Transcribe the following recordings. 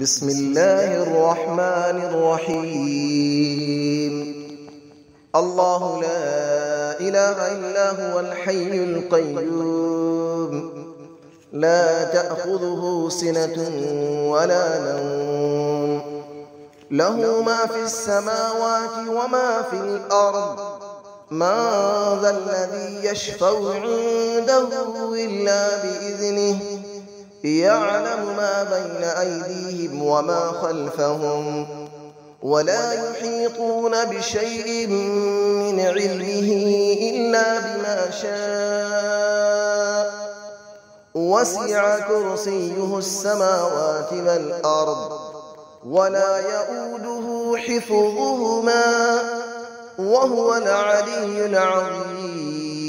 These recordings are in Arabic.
بسم الله الرحمن الرحيم. الله لا إله إلا هو الحي القيوم، لا تأخذه سنة ولا نوم، له ما في السماوات وما في الأرض، من ذا الذي يشفع عنده إلا بإذنه، يعلم ما بين أيديهم وما خلفهم، ولا يحيطون بشيء من علمه إلا بما شاء، وسع كرسيه السماوات والأرض، ولا يؤوده حفظهما، وهو العلي العظيم.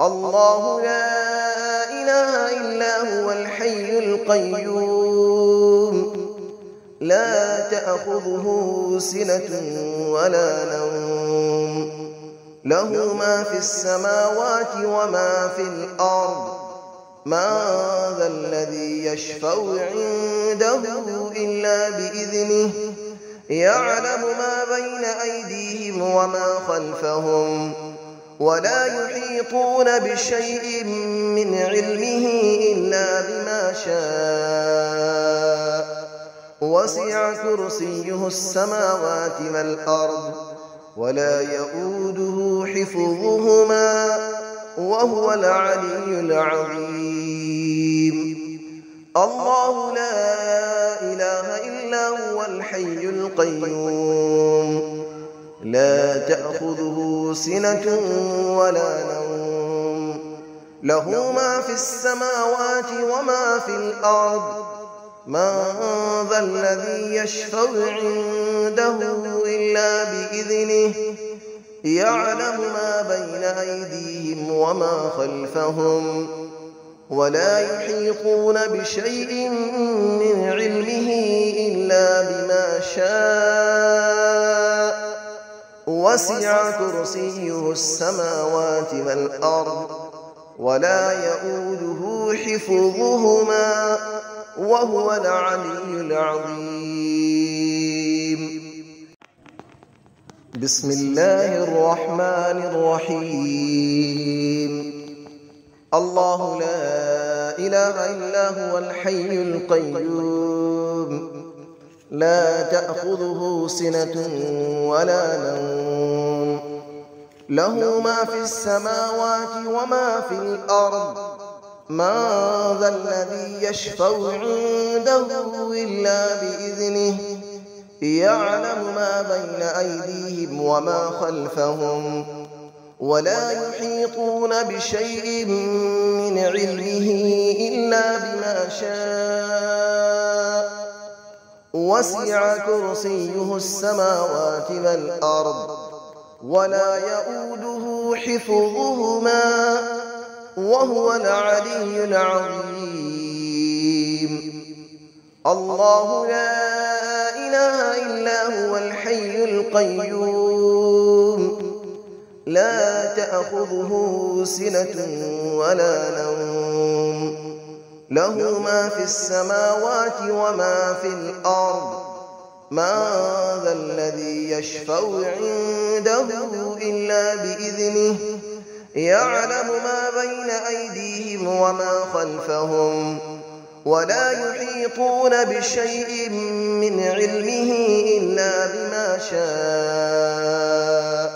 الله لا إله إلا هو الحي القيوم، لا تأخذه سنة ولا نوم، له ما في السماوات وما في الأرض، من ذا الذي يشفع عنده إلا بإذنه، يعلم ما بين أيديهم وما خلفهم، ولا يحيطون بشيء من علمه إلا بما شاء، وسع كرسيه السماوات والأرض، ولا يؤوده حفظهما، وهو العلي العظيم. الله لا إله إلا هو الحي القيوم، لا تأخذه سنة ولا نوم، له ما في السماوات وما في الأرض، من ذا الذي يشفع عنده إلا بإذنه، يعلم ما بين أيديهم وما خلفهم، ولا يحيطون بشيء من علمه إلا بما شاء، وسع كرسيه السماوات والأرض، ولا يؤوده حفظهما، وهو العلي العظيم. بسم الله الرحمن الرحيم. الله لا إله إلا هو الحي القيوم، لا تأخذه سنة ولا نوم، له ما في السماوات وما في الأرض، من ذا الذي يشفع عنده إلا بإذنه، يعلم ما بين أيديهم وما خلفهم، ولا يحيطون بشيء من علمه إلا بما شاء، وسع كرسيه السماوات والأرض، ولا يؤوده حفظهما، وهو العلي العظيم. الله لا إله إلا هو الحي القيوم، لا تأخذه سنة ولا نوم، له ما في السماوات وما في الأرض، من ذا الذي يشفع عنده إلا بإذنه، يعلم ما بين أيديهم وما خلفهم، ولا يحيطون بشيء من علمه إلا بما شاء،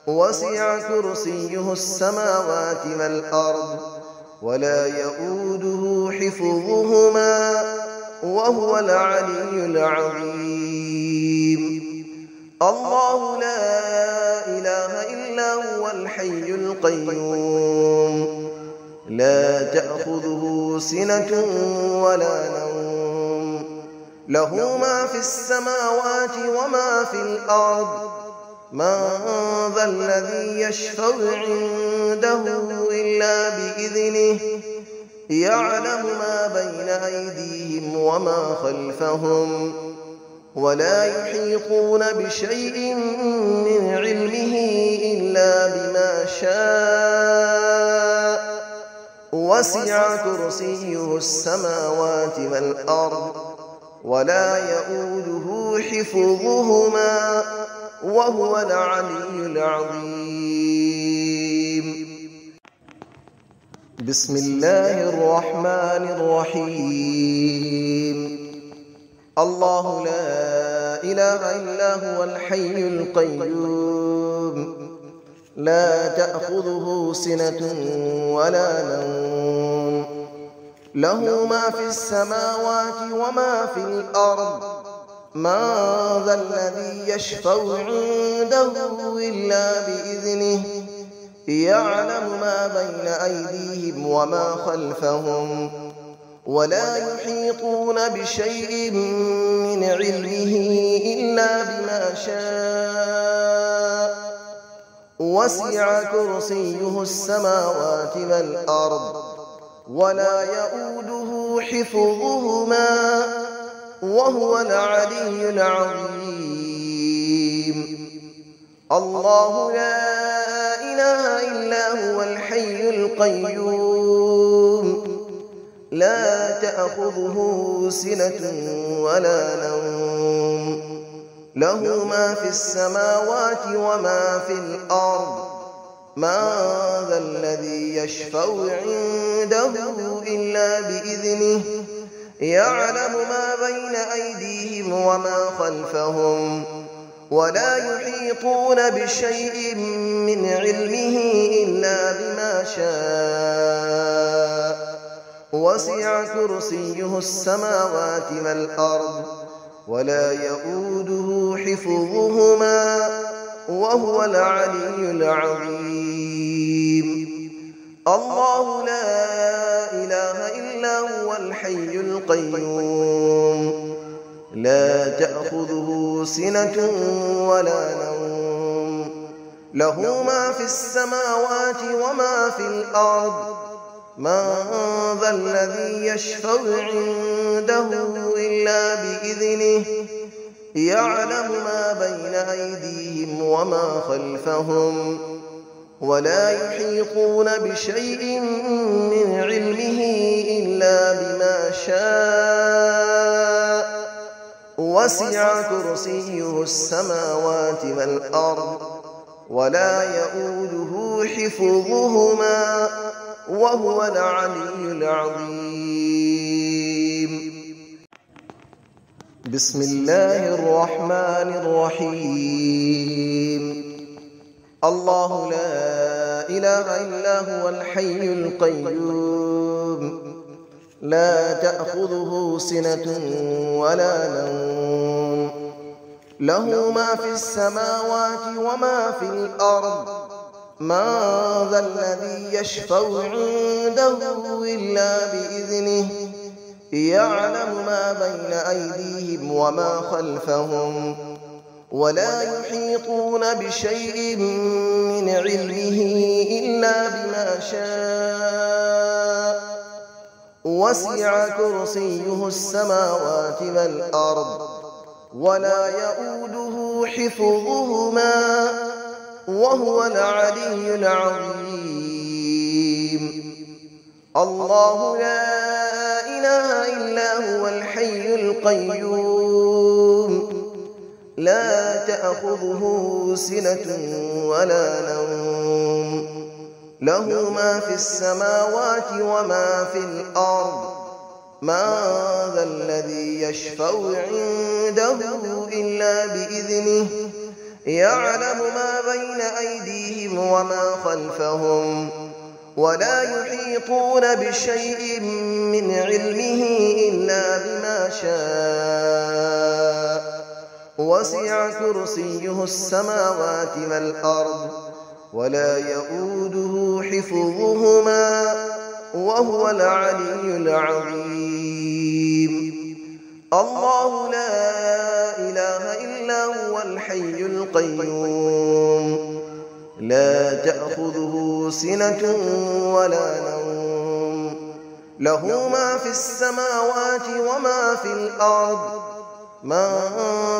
وسع كرسيه السماوات والأرض، ولا يؤوده حفظهما، وهو العلي العظيم. الله لا إله إلا هو الحي القيوم، لا تأخذه سنة ولا نوم، له ما في السماوات وما في الأرض، من ذا الذي يشفع عنده إلا بإذنه، يعلم ما بين أيديهم وما خلفهم، ولا يحيطون بشيء من علمه إلا بما شاء، وسع كرسيه السماوات والأرض ولا يؤوده حفظهما وهو العلي العظيم. بسم الله الرحمن الرحيم. الله لا إله إلا هو الحي القيوم لا تأخذه سنة ولا نوم له ما في السماوات وما في الأرض من ذا الذي يشفع عنده إلا بإذنه يعلم ما بين أيديهم وما خلفهم ولا يحيطون بشيء من علمه إلا بما شاء وسع كرسيه السماوات والأرض ولا يؤوده حفظهما وهو العلي العظيم. الله لا إله إلا هو الحي القيوم لا تأخذه سنة ولا نوم له ما في السماوات وما في الأرض من ذا الذي يشفع عنده إلا بإذنه يعلم ما بين أيديهم وما خلفهم ولا يحيطون بشيء من علمه إلا بما شاء وسع كرسيه السماوات والأرض ولا يؤوده حفظهما وهو العلي العظيم. الله لا إله إلا هو الحي القيوم لا تأخذه سنة ولا نوم له ما في السماوات وما في الأرض من ذا الذي يشفع عنده إلا بإذنه يعلم ما بين أيديهم وما خلفهم ولا يحيطون بشيء من علمه إلا بما شاء وسع كرسيه السماوات والأرض ولا يؤوده حفظهما وهو العلي العظيم. بسم الله الرحمن الرحيم. الله لا إله إلا هو الحي القيوم لا تأخذه سنة ولا نوم له ما في السماوات وما في الأرض من ذا الذي يشفع عنده إلا بإذنه يعلم ما بين أيديهم وما خلفهم ولا يحيطون بشيء من علمه إلا بما شاء وسع كرسيه السماوات والأرض ولا يؤوده حفظهما وهو العلي العظيم. الله لا إله إلا هو الحي القيوم لا تأخذه سنة ولا نوم له ما في السماوات وما في الأرض من ذا الذي يشفع عنده إلا بإذنه يعلم ما بين أيديهم وما خلفهم ولا يحيطون بشيء من علمه إلا بما شاء وسع كرسيه السماوات والأرض ولا يؤوده حفظهما وهو العلي العظيم. الله لا إله إلا هو الحي القيوم لا تأخذه سنة ولا نوم له ما في السماوات وما في الأرض من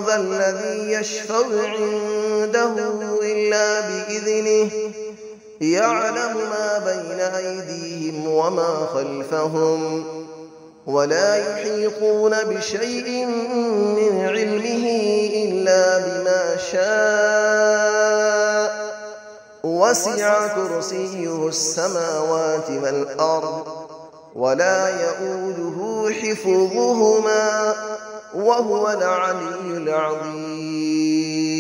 ذا الذي يشفع عنده إلا بإذنه يعلم ما بين أيديهم وما خلفهم ولا يحيطون بشيء من علمه إلا بما شاء وسع كرسيه السماوات والأرض ولا يئوده حفظهما وهو العلي العظيم